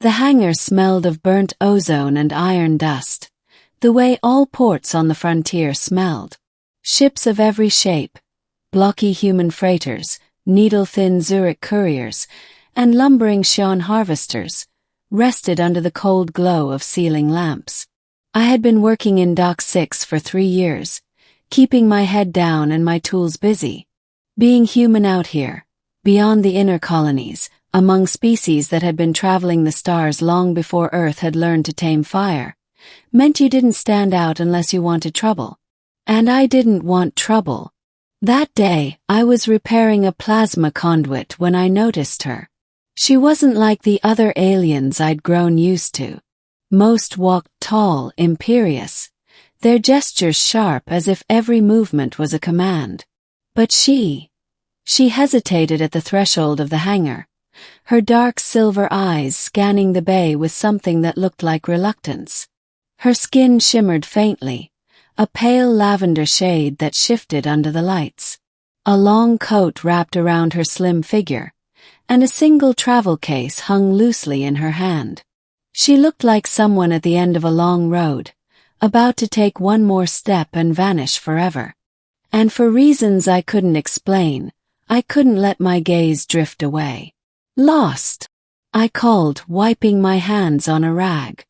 The hangar smelled of burnt ozone and iron dust, the way all ports on the frontier smelled. Ships of every shape, blocky human freighters, needle-thin Zurich couriers, and lumbering Xi'an harvesters, rested under the cold glow of ceiling lamps. I had been working in Dock 6 for 3 years, keeping my head down and my tools busy. Being human out here, beyond the inner colonies, among species that had been traveling the stars long before Earth had learned to tame fire, meant you didn't stand out unless you wanted trouble. And I didn't want trouble. That day, I was repairing a plasma conduit when I noticed her. She wasn't like the other aliens I'd grown used to. Most walked tall, imperious, their gestures sharp as if every movement was a command. But she hesitated at the threshold of the hangar, her dark silver eyes scanning the bay with something that looked like reluctance. Her skin shimmered faintly, a pale lavender shade that shifted under the lights. A long coat wrapped around her slim figure, and a single travel case hung loosely in her hand. She looked like someone at the end of a long road, about to take one more step and vanish forever. And for reasons I couldn't explain, I couldn't let my gaze drift away. "Lost," I called, wiping my hands on a rag.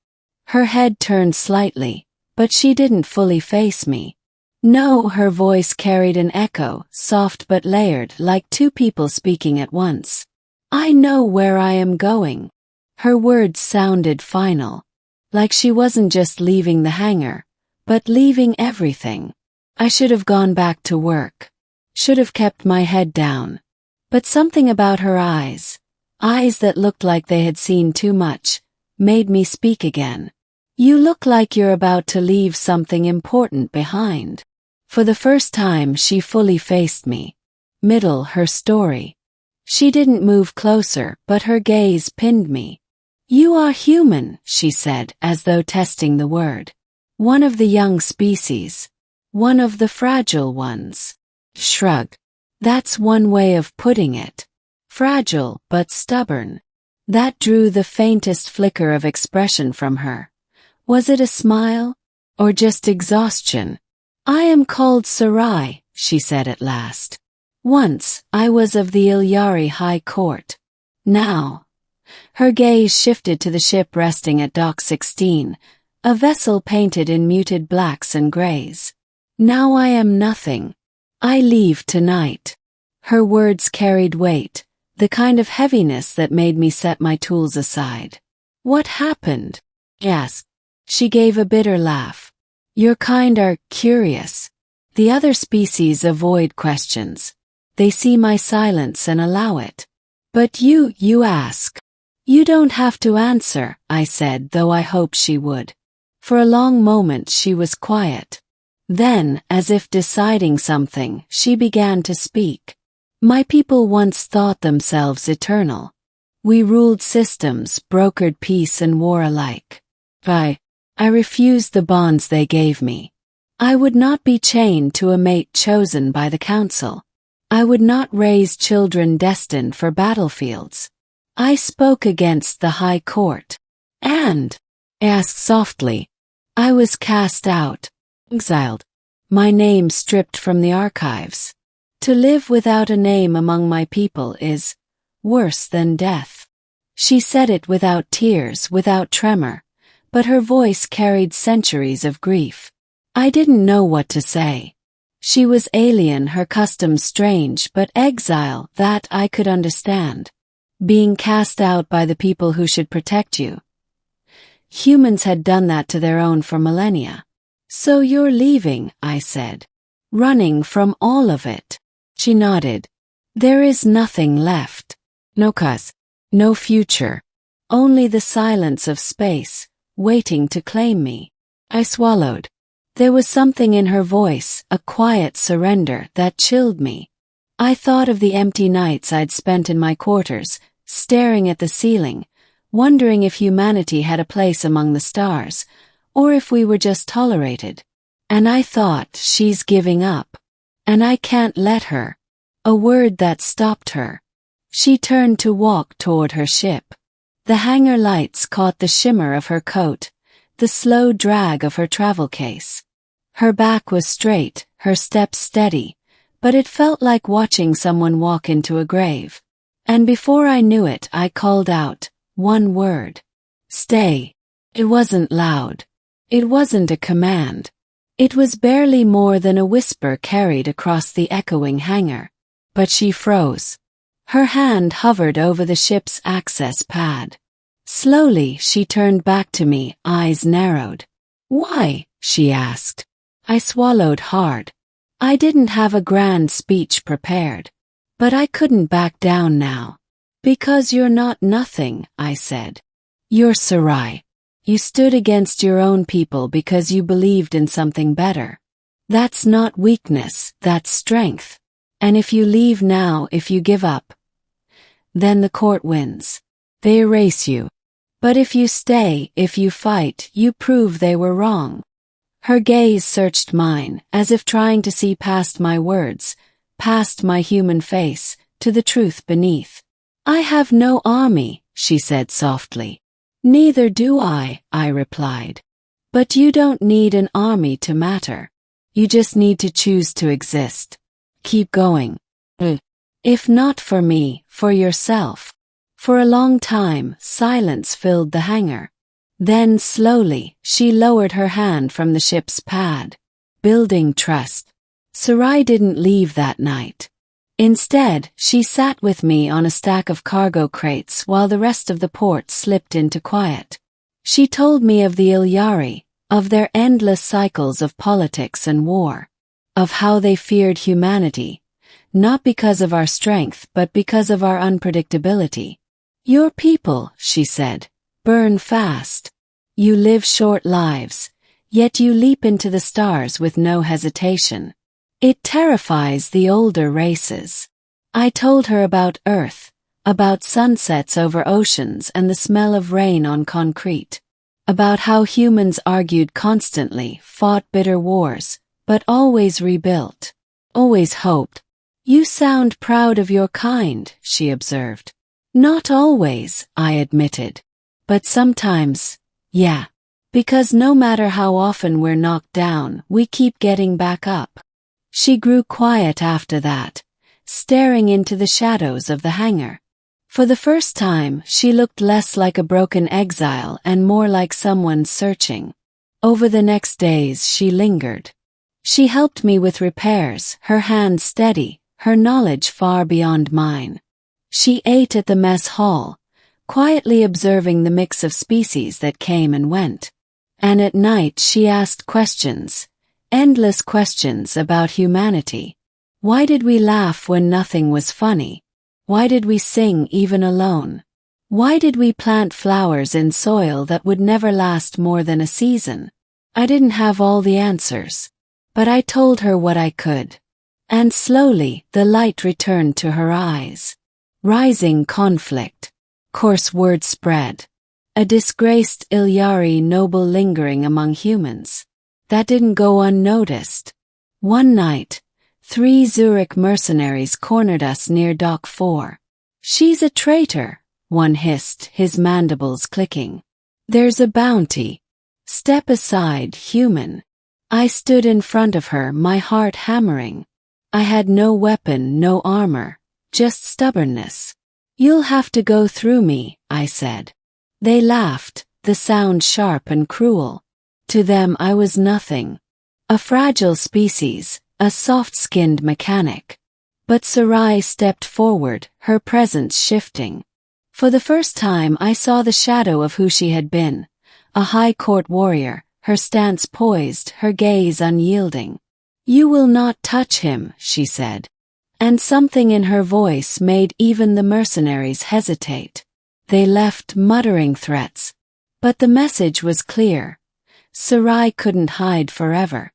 Her head turned slightly, but she didn't fully face me. No, her voice carried an echo, soft but layered, like two people speaking at once. "I know where I am going." Her words sounded final, like she wasn't just leaving the hangar, but leaving everything. I should have gone back to work. Should have kept my head down. But something about her eyes that looked like they had seen too much, made me speak again. "You look like you're about to leave something important behind." For the first time she fully faced me. Her story. She didn't move closer, but her gaze pinned me. "You are human," she said, as though testing the word. "One of the young species. One of the fragile ones." Shrug. That's one way of putting it. Fragile, but stubborn. That drew the faintest flicker of expression from her. Was it a smile? Or just exhaustion? "I am called Sarai," she said at last. "Once, I was of the Ilyari High Court. Now..." Her gaze shifted to the ship resting at Dock 16, a vessel painted in muted blacks and grays. "Now I am nothing. I leave tonight." Her words carried weight, the kind of heaviness that made me set my tools aside. "What happened?" I asked. She gave a bitter laugh. "Your kind are curious. The other species avoid questions. They see my silence and allow it. But you ask." "You don't have to answer," I said, though I hoped she would. For a long moment she was quiet. Then, as if deciding something, she began to speak. "My people once thought themselves eternal. We ruled systems, brokered peace and war alike. I refused the bonds they gave me. I would not be chained to a mate chosen by the council. I would not raise children destined for battlefields. I spoke against the High Court. And," asked softly, "I was cast out, exiled. My name stripped from the archives. To live without a name among my people is worse than death." She said it without tears, without tremor, but her voice carried centuries of grief. I didn't know what to say. She was alien, her customs strange, but exile, that I could understand. Being cast out by the people who should protect you. Humans had done that to their own for millennia. "So you're leaving," I said. "Running from all of it." She nodded. "There is nothing left. No cause. No future. Only the silence of space, waiting to claim me." I swallowed. There was something in her voice, a quiet surrender, that chilled me. I thought of the empty nights I'd spent in my quarters, staring at the ceiling, wondering if humanity had a place among the stars, or if we were just tolerated. And I thought, she's giving up. And I can't let her. A word that stopped her. She turned to walk toward her ship. The hangar lights caught the shimmer of her coat, the slow drag of her travel case. Her back was straight, her steps steady, but it felt like watching someone walk into a grave. And before I knew it, I called out, one word. Stay. It wasn't loud. It wasn't a command. It was barely more than a whisper carried across the echoing hangar. But she froze. Her hand hovered over the ship's access pad. Slowly, she turned back to me, eyes narrowed. Why? She asked. I swallowed hard. I didn't have a grand speech prepared. But I couldn't back down now. Because you're not nothing, I said. You're Sarai. You stood against your own people because you believed in something better. That's not weakness, that's strength. And if you leave now, if you give up, then the court wins. They erase you. But if you stay, if you fight, you prove they were wrong. Her gaze searched mine, as if trying to see past my words, past my human face, to the truth beneath. I have no army, she said softly. Neither do I replied. But you don't need an army to matter. You just need to choose to exist. Keep going. If not for me, for yourself. For a long time, silence filled the hangar. Then slowly, she lowered her hand from the ship's pad. Building trust. Sarai didn't leave that night. Instead, she sat with me on a stack of cargo crates while the rest of the port slipped into quiet. She told me of the Ilyari, of their endless cycles of politics and war, of how they feared humanity, not because of our strength but because of our unpredictability. Your people, she said, burn fast. You live short lives, yet you leap into the stars with no hesitation. It terrifies the older races. I told her about Earth, about sunsets over oceans and the smell of rain on concrete, about how humans argued constantly, fought bitter wars, but always rebuilt, always hoped. You sound proud of your kind, she observed. Not always, I admitted. But sometimes, yeah. Because no matter how often we're knocked down, we keep getting back up. She grew quiet after that, staring into the shadows of the hangar. For the first time, she looked less like a broken exile and more like someone searching. Over the next days, she lingered. She helped me with repairs, her hand steady, her knowledge far beyond mine. She ate at the mess hall, quietly observing the mix of species that came and went. And at night she asked questions. Endless questions about humanity. Why did we laugh when nothing was funny? Why did we sing even alone? Why did we plant flowers in soil that would never last more than a season? I didn't have all the answers. But I told her what I could. And slowly, the light returned to her eyes. Rising conflict. Coarse word spread. A disgraced Ilyari noble lingering among humans. That didn't go unnoticed. One night, 3 Zurich mercenaries cornered us near Dock 4. She's a traitor, one hissed, his mandibles clicking. There's a bounty. Step aside, human. I stood in front of her, my heart hammering. I had no weapon, no armor, just stubbornness. You'll have to go through me, I said. They laughed, the sound sharp and cruel. To them I was nothing. A fragile species, a soft-skinned mechanic. But Sarai stepped forward, her presence shifting. For the first time I saw the shadow of who she had been. A high court warrior, her stance poised, her gaze unyielding. You will not touch him, she said. And something in her voice made even the mercenaries hesitate. They left muttering threats. But the message was clear. Sarai couldn't hide forever.